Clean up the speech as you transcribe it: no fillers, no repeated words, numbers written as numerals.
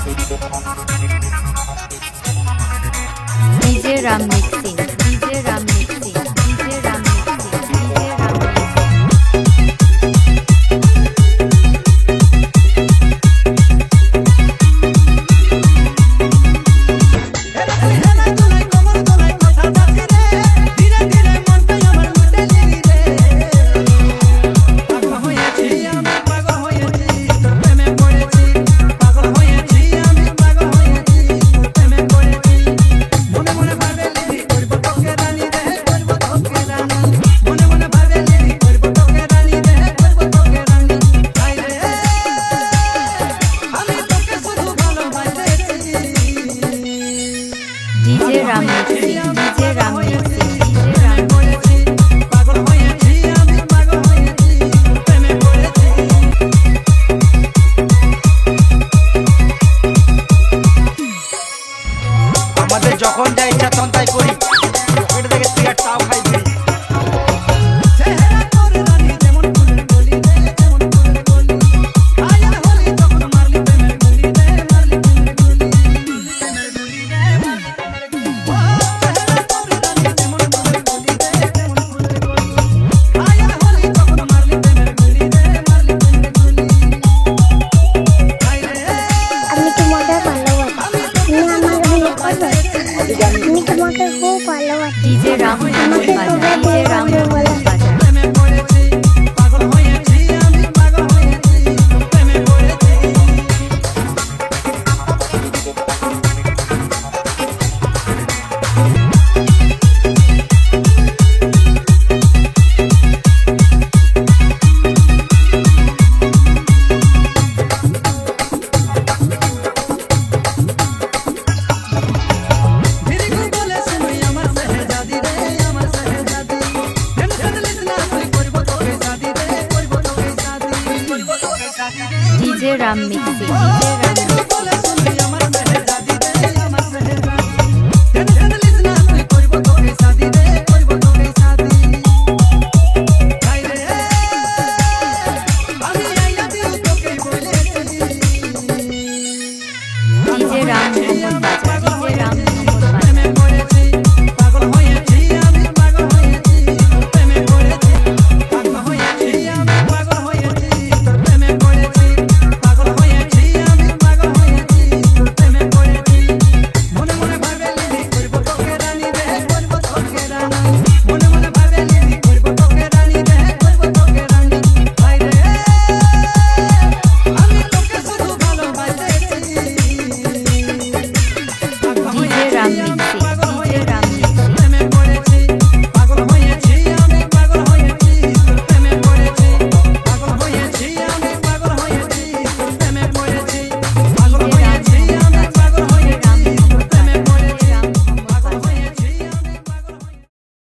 DJ Ram mixing, DJ Ram mixing, DJ Ram mixing, DJ Ram DJ Ram mixing, DJ Ram mixing, DJ Ram আমাদের যখন যা ইচ্ছা তখন তাই করি, পকেট থেকে সিগারেট তাও খাই free. DJ Ram DJ Ram DJ Ram mixing, DJ Ram